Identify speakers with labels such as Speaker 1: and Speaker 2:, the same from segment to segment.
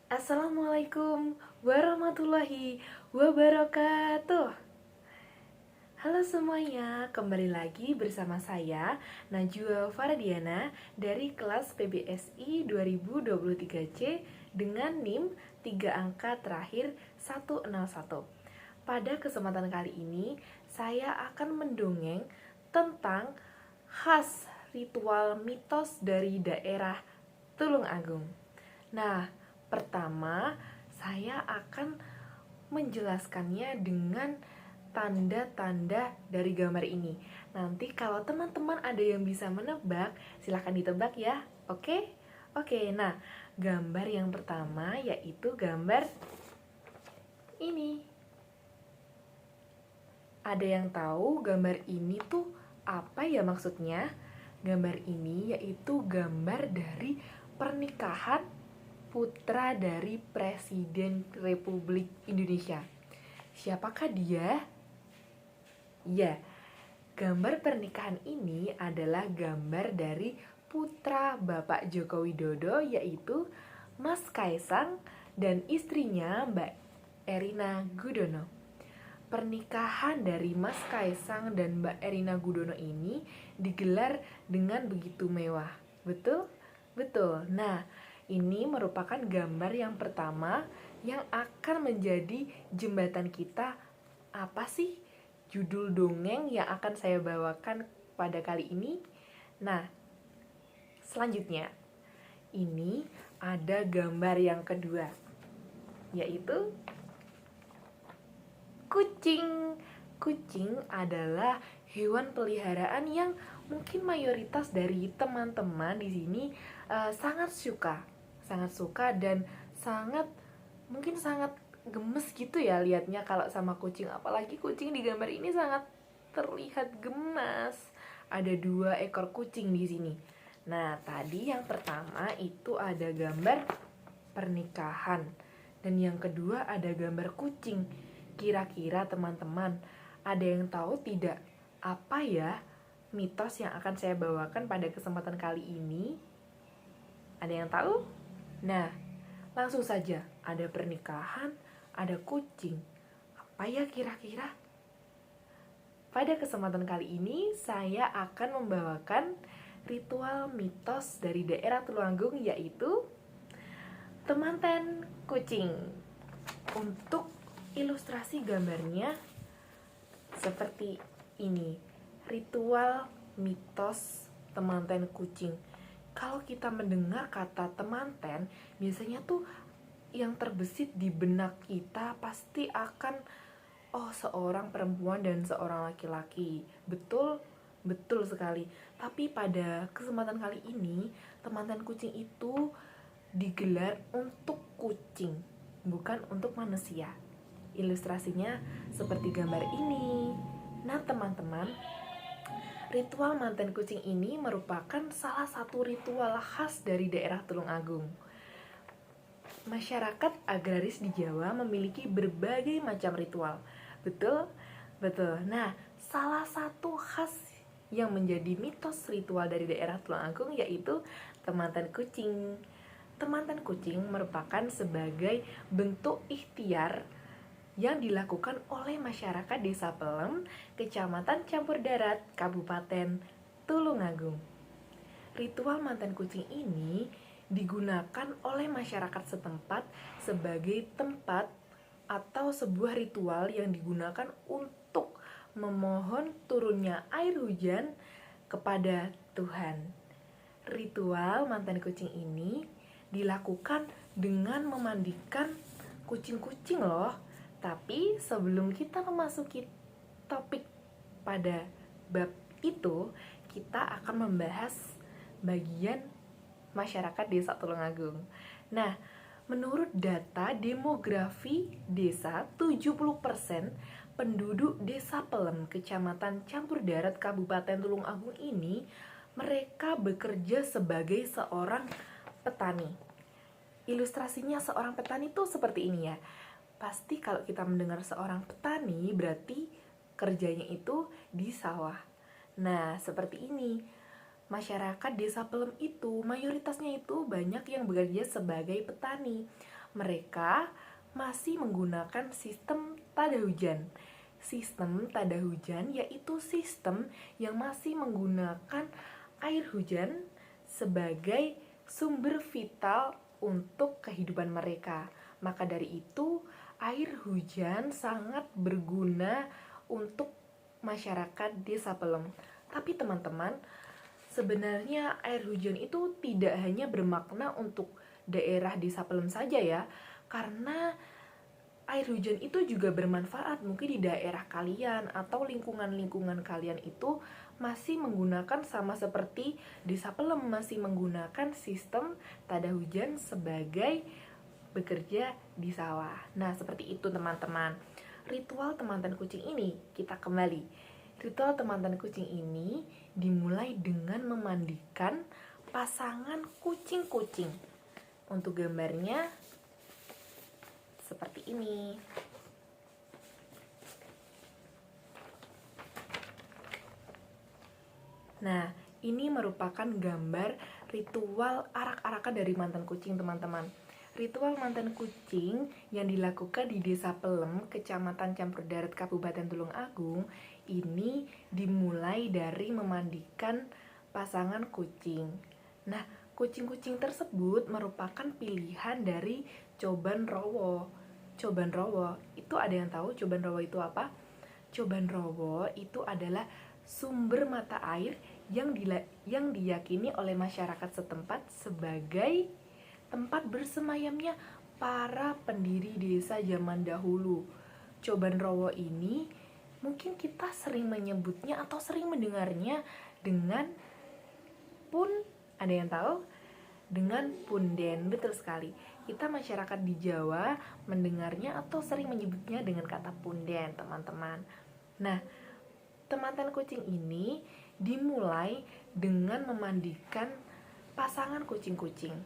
Speaker 1: Assalamualaikum warahmatullahi wabarakatuh. Halo semuanya, kembali lagi bersama saya Najwa Faradiana dari kelas PBSI 2023C dengan NIM 3 angka terakhir 101. Pada kesempatan kali ini, saya akan mendongeng tentang khas ritual mitos dari daerah Tulungagung. Nah, pertama saya akan menjelaskannya dengan tanda-tanda dari gambar ini. Nanti kalau teman-teman ada yang bisa menebak, silahkan ditebak ya. Oke? Oke, nah gambar yang pertama yaitu gambar ini. Ada yang tahu gambar ini tuh apa ya maksudnya? Gambar ini yaitu gambar dari pernikahan putra dari Presiden Republik Indonesia. Siapakah dia? Ya, gambar pernikahan ini adalah gambar dari putra Bapak Joko Widodo yaitu Mas Kaisang dan istrinya Mbak Erina Gudono. Pernikahan dari Mas Kaisang dan Mbak Erina Gudono ini digelar dengan begitu mewah. Betul? Betul. Nah, ini merupakan gambar yang pertama yang akan menjadi jembatan kita. Apa sih judul dongeng yang akan saya bawakan pada kali ini? Nah, selanjutnya ini ada gambar yang kedua, yaitu kucing. Kucing adalah hewan peliharaan yang mungkin mayoritas dari teman-teman di sini sangat suka dan sangat gemes gitu ya liatnya kalau sama kucing. Apalagi kucing di gambar ini sangat terlihat gemas. Ada 2 ekor kucing di sini. Nah, tadi yang pertama itu ada gambar pernikahan dan yang kedua ada gambar kucing. Kira-kira teman-teman ada yang tahu tidak apa ya mitos yang akan saya bawakan pada kesempatan kali ini? Ada yang tahu? Nah, langsung saja, ada pernikahan, ada kucing. Apa ya kira-kira? Pada kesempatan kali ini, saya akan membawakan ritual mitos dari daerah Tulungagung yaitu temanten kucing. Untuk ilustrasi gambarnya seperti ini. Ritual mitos temanten kucing. Kalau kita mendengar kata temanten, biasanya tuh yang terbesit di benak kita pasti akan seorang perempuan dan seorang laki-laki. Betul? Betul sekali. Tapi pada kesempatan kali ini, temanten kucing itu digelar untuk kucing, bukan untuk manusia. Ilustrasinya seperti gambar ini. Nah, teman-teman, ritual manten kucing ini merupakan salah satu ritual khas dari daerah Tulungagung. Masyarakat agraris di Jawa memiliki berbagai macam ritual. Betul? Betul. Nah, salah satu khas yang menjadi mitos ritual dari daerah Tulungagung yaitu temanten kucing. Temanten kucing merupakan sebagai bentuk ikhtiar yang dilakukan oleh masyarakat Desa Pelem, Kecamatan Campur Darat, Kabupaten Tulungagung. Ritual manten kucing ini digunakan oleh masyarakat setempat sebagai tempat atau sebuah ritual yang digunakan untuk memohon turunnya air hujan kepada Tuhan. Ritual manten kucing ini dilakukan dengan memandikan kucing-kucing loh. Tapi sebelum kita memasuki topik pada bab itu, kita akan membahas bagian masyarakat Desa Tulungagung. Nah, menurut data demografi desa, 70% penduduk Desa Pelem, Kecamatan Campur Darat, Kabupaten Tulungagung ini mereka bekerja sebagai seorang petani. Ilustrasinya seorang petani itu seperti ini ya. Pasti kalau kita mendengar seorang petani berarti kerjanya itu di sawah. Nah, seperti ini. Masyarakat Desa Pelem itu mayoritasnya itu banyak yang bekerja sebagai petani. mereka masih menggunakan sistem tada hujan. Sistem tada hujan yaitu sistem yang masih menggunakan air hujan sebagai sumber vital untuk kehidupan mereka. Maka dari itu, air hujan sangat berguna untuk masyarakat Desa Pelem. Tapi teman-teman, sebenarnya air hujan itu tidak hanya bermakna untuk daerah Desa Pelem saja ya, karena air hujan itu juga bermanfaat mungkin di daerah kalian atau lingkungan-lingkungan kalian itu masih menggunakan sama seperti Desa Pelem masih menggunakan sistem tada hujan sebagai bekerja di sawah. Nah, seperti itu teman-teman. Ritual temantan kucing ini kita kembali. Ritual temantan kucing ini dimulai dengan memandikan pasangan kucing-kucing. Untuk gambarnya seperti ini. Nah, ini merupakan gambar ritual arak-arakan dari mantan kucing, teman-teman. Ritual mantan kucing yang dilakukan di Desa Pelem, Kecamatan Campur Darat, Kabupaten Tulung Agung, ini dimulai dari memandikan pasangan kucing. Nah, kucing-kucing tersebut merupakan pilihan dari Coban Rowo. Coban Rowo, itu ada yang tahu Coban Rowo itu apa? Coban Rowo itu adalah sumber mata air yang diyakini oleh masyarakat setempat sebagai tempat bersemayamnya para pendiri desa zaman dahulu. Coban Rowo ini mungkin kita sering menyebutnya atau sering mendengarnya dengan ada yang tahu? Dengan punden, betul sekali. Kita masyarakat di Jawa mendengarnya atau sering menyebutnya dengan kata punden, teman-teman. Nah, temantan kucing ini dimulai dengan memandikan pasangan kucing-kucing.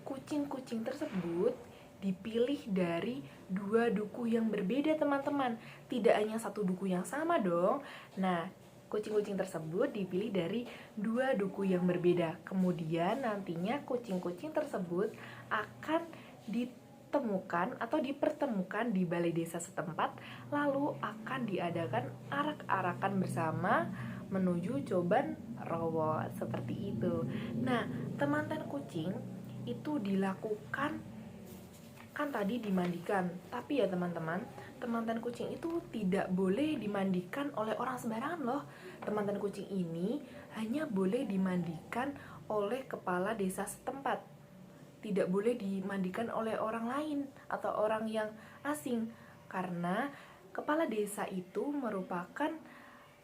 Speaker 1: Kucing-kucing tersebut dipilih dari 2 duku yang berbeda, teman-teman. Tidak hanya satu duku yang sama dong. Nah, kucing-kucing tersebut dipilih dari 2 duku yang berbeda. Kemudian nantinya kucing-kucing tersebut akan ditemukan atau dipertemukan di balai desa setempat, lalu akan diadakan arak-arakan bersama menuju Coban Rowo, seperti itu. Nah, temantan kucing itu dilakukan, kan tadi dimandikan, tapi ya teman-teman, temantan kucing itu tidak boleh dimandikan oleh orang sembarangan loh. Temantan kucing ini hanya boleh dimandikan oleh kepala desa setempat. Tidak boleh dimandikan oleh orang lain atau orang yang asing, karena kepala desa itu merupakan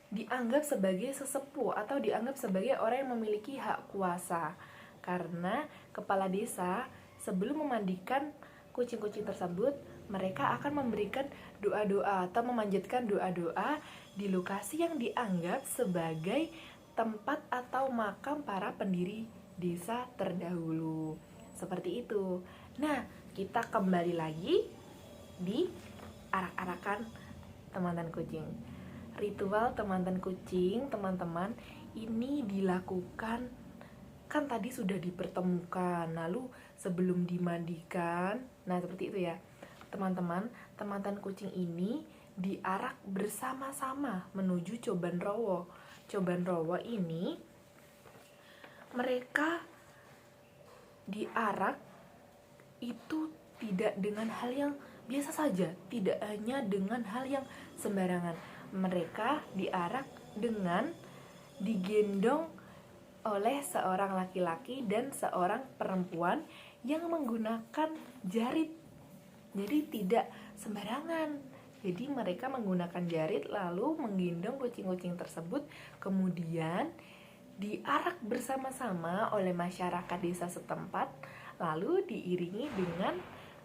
Speaker 1: dianggap sebagai sesepuh atau dianggap sebagai orang yang memiliki hak kuasa. Karena kepala desa sebelum memandikan kucing-kucing tersebut, mereka akan memberikan doa-doa atau memanjatkan doa-doa di lokasi yang dianggap sebagai tempat atau makam para pendiri desa terdahulu. Seperti itu. Nah, kita kembali lagi di arak-arakan temantan kucing. Ritual temantan kucing, teman-teman, ini dilakukan, kan tadi sudah dipertemukan, lalu sebelum dimandikan. Nah, seperti itu ya teman-teman. Temantan kucing ini diarak bersama-sama menuju Coban Rowo. Coban Rowo ini mereka diarak itu tidak dengan hal yang biasa saja, tidak hanya dengan hal yang sembarangan. Mereka diarak dengan digendong oleh seorang laki-laki dan seorang perempuan yang menggunakan jarit. Jadi tidak sembarangan. Jadi mereka menggunakan jarit lalu menggendong kucing-kucing tersebut, kemudian diarak bersama-sama oleh masyarakat desa setempat, lalu diiringi dengan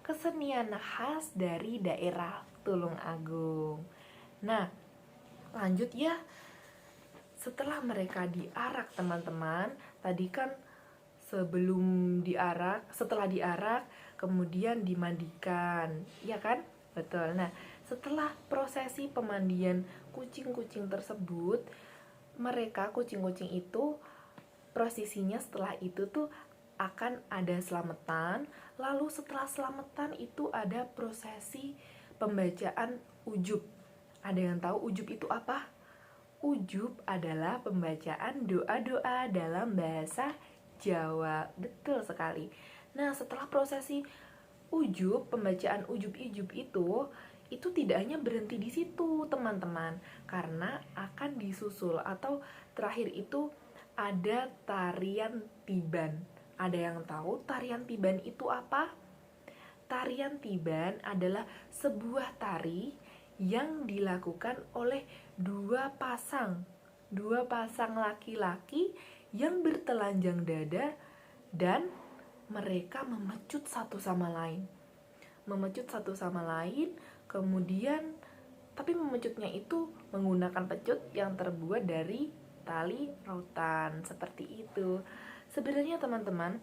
Speaker 1: kesenian khas dari daerah Tulung Agung. Nah, lanjut ya. Setelah mereka diarak, teman-teman, tadi kan setelah diarak kemudian dimandikan, ya kan? Betul. Nah, setelah prosesi pemandian kucing-kucing tersebut, mereka kucing-kucing itu prosesinya setelah itu tuh akan ada selamatan. Lalu setelah selamatan itu ada prosesi pembacaan ujub. Ada yang tahu ujub itu apa? Ujub adalah pembacaan doa-doa dalam bahasa Jawa. Betul sekali. Nah, setelah prosesi ujub, pembacaan ujub-ijub itu tidak hanya berhenti di situ, teman-teman, karena akan disusul atau terakhir itu ada tarian tiban. Ada yang tahu tarian tiban itu apa? Tarian tiban adalah sebuah tari yang dilakukan oleh dua pasang laki-laki yang bertelanjang dada dan mereka memecut satu sama lain. Kemudian tapi memecutnya itu menggunakan pecut yang terbuat dari tali rautan, seperti itu. Sebenarnya teman-teman,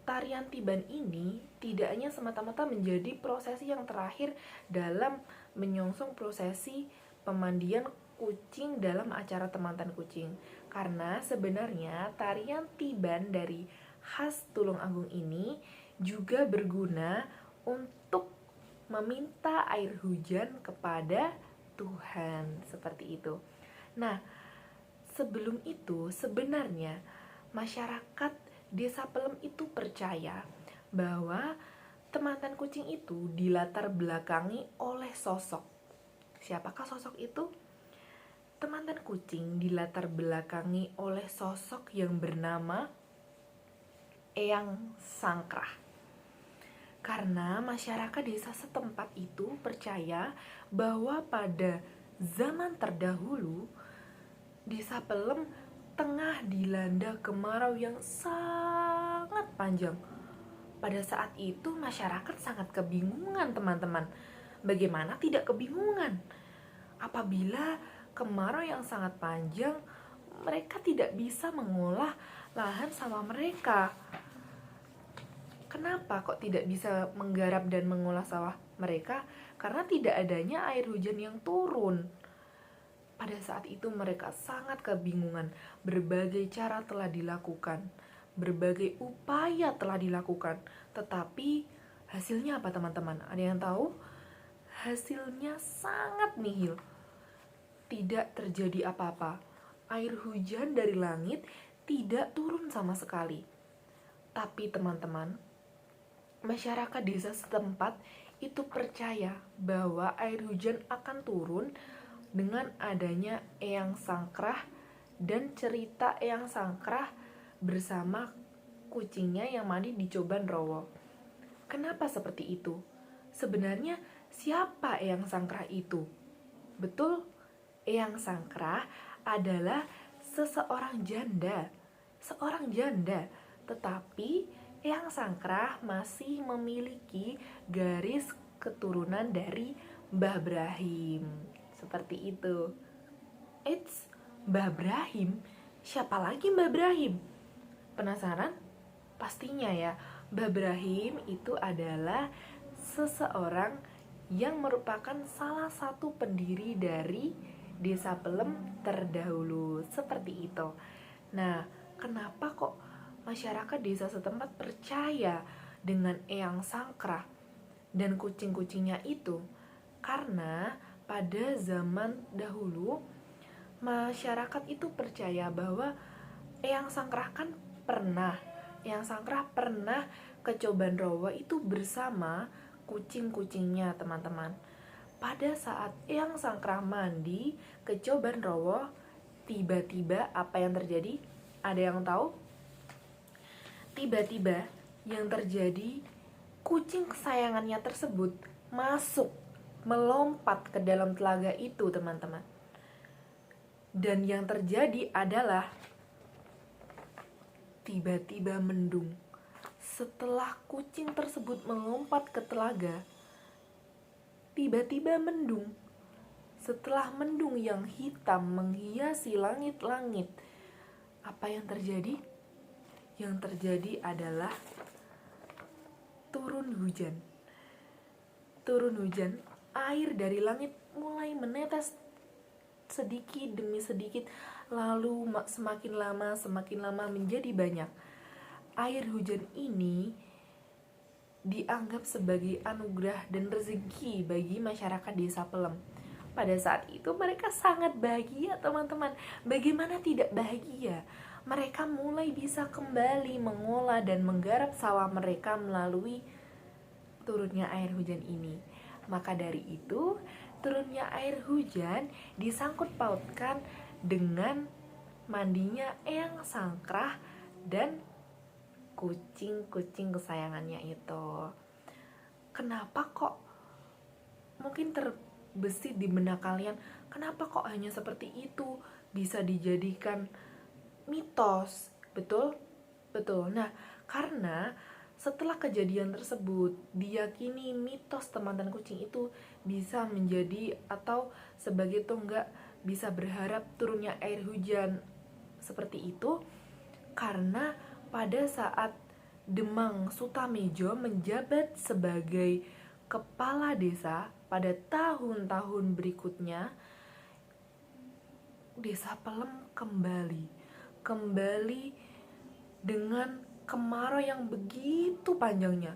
Speaker 1: tarian tiban ini tidak hanya semata-mata menjadi prosesi yang terakhir dalam menyongsong prosesi pemandian kucing dalam acara temantan kucing, karena sebenarnya tarian tiban dari khas Tulung Agung ini juga berguna untuk meminta air hujan kepada Tuhan, seperti itu. Nah, sebelum itu sebenarnya masyarakat Desa Pelem itu percaya bahwa temantan kucing itu dilatar belakangi oleh sosok. Siapakah sosok itu? Temantan kucing dilatar belakangi oleh sosok yang bernama Eyang Sangkrah. Karena masyarakat desa setempat itu percaya bahwa pada zaman terdahulu Desa Pelem tengah dilanda kemarau yang sangat panjang. Pada saat itu masyarakat sangat kebingungan, teman-teman. Bagaimana tidak kebingungan? Apabila kemarau yang sangat panjang, mereka tidak bisa mengolah lahan sawah mereka. Kenapa kok tidak bisa menggarap dan mengolah sawah mereka? Karena tidak adanya air hujan yang turun. Pada saat itu mereka sangat kebingungan. Berbagai cara telah dilakukan, berbagai upaya telah dilakukan, tetapi hasilnya apa, teman-teman? Ada yang tahu? Hasilnya sangat nihil. Tidak terjadi apa-apa. Air hujan dari langit tidak turun sama sekali. Tapi teman-teman, masyarakat desa setempat itu percaya bahwa air hujan akan turun dengan adanya Eyang Sangkrah dan cerita Eyang Sangkrah bersama kucingnya yang mandi di Coban Rowo. Kenapa seperti itu? Sebenarnya siapa Eyang Sangkrah itu? Betul, Eyang Sangkrah adalah seorang janda, tetapi Eyang Sangkrah masih memiliki garis keturunan dari Mbah Brahim. Seperti itu. Mbah Brahim? Siapa lagi Mbah Brahim? Penasaran? Pastinya ya, Mbah Brahim itu adalah seseorang yang merupakan salah satu pendiri dari Desa Pelem terdahulu. Seperti itu. Nah, kenapa kok masyarakat desa setempat percaya dengan Eyang Sangkrah dan kucing-kucingnya itu? Karena pada zaman dahulu masyarakat itu percaya bahwa Eyang Sangkrah pernah ke Coban Rowo itu bersama kucing-kucingnya, teman-teman. Pada saat Eyang Sangkrah mandi ke Coban Rowo, tiba-tiba apa yang terjadi? Ada yang tahu? Tiba-tiba yang terjadi, kucing kesayangannya tersebut melompat ke dalam telaga itu, teman-teman. Dan yang terjadi adalah tiba-tiba mendung. Setelah kucing tersebut melompat ke telaga, tiba-tiba mendung. Setelah mendung yang hitam menghiasi langit-langit, apa yang terjadi? Yang terjadi adalah turun hujan. Air dari langit mulai menetes sedikit demi sedikit, lalu semakin lama menjadi banyak. air hujan ini dianggap sebagai anugerah dan rezeki bagi masyarakat Desa Pelem. Pada saat itu mereka sangat bahagia, teman-teman. Bagaimana tidak bahagia? Mereka mulai bisa kembali mengolah dan menggarap sawah mereka melalui turunnya air hujan ini. Maka dari itu, turunnya air hujan disangkut pautkan dengan mandinya Eyang Sangkrah dan kucing-kucing kesayangannya itu. Kenapa kok mungkin terbesit di benak kalian, kenapa kok hanya seperti itu bisa dijadikan mitos? Betul? Betul. Nah, karena setelah kejadian tersebut diyakini mitos teman dan kucing itu bisa menjadi atau sebagai tonggak bisa berharap turunnya air hujan seperti itu, karena pada saat Demang Sutamejo menjabat sebagai kepala desa pada tahun-tahun berikutnya, Desa Pelem kembali dengan kemarau yang begitu panjangnya.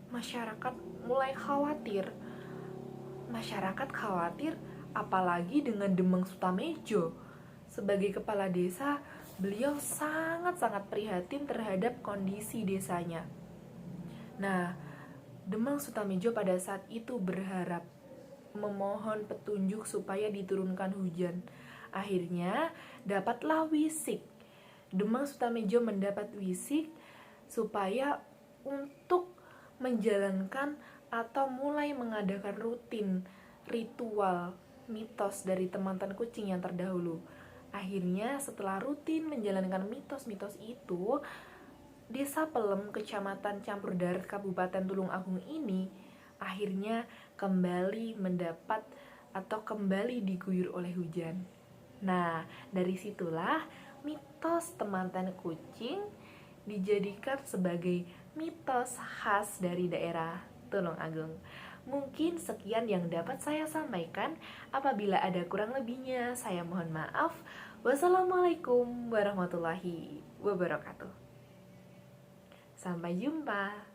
Speaker 1: Masyarakat mulai khawatir. Apalagi dengan Demang Sutamejo sebagai kepala desa, beliau sangat-sangat prihatin terhadap kondisi desanya. Nah, Demang Sutamejo pada saat itu berharap, memohon petunjuk supaya diturunkan hujan. Akhirnya dapatlah wisik. Demang Sutamejo mendapat wisik supaya untuk menjalankan atau mulai mengadakan rutin ritual mitos dari teman-teman kucing yang terdahulu. Akhirnya setelah rutin menjalankan mitos-mitos itu, Desa Pelem, Kecamatan Campur Darat, Kabupaten Tulung Agung ini akhirnya kembali mendapat atau kembali diguyur oleh hujan. Nah, dari situlah mitos temantan kucing dijadikan sebagai mitos khas dari daerah Tulung Agung. Mungkin sekian yang dapat saya sampaikan. Apabila ada kurang lebihnya, saya mohon maaf. Wassalamualaikum warahmatullahi wabarakatuh. Sampai jumpa.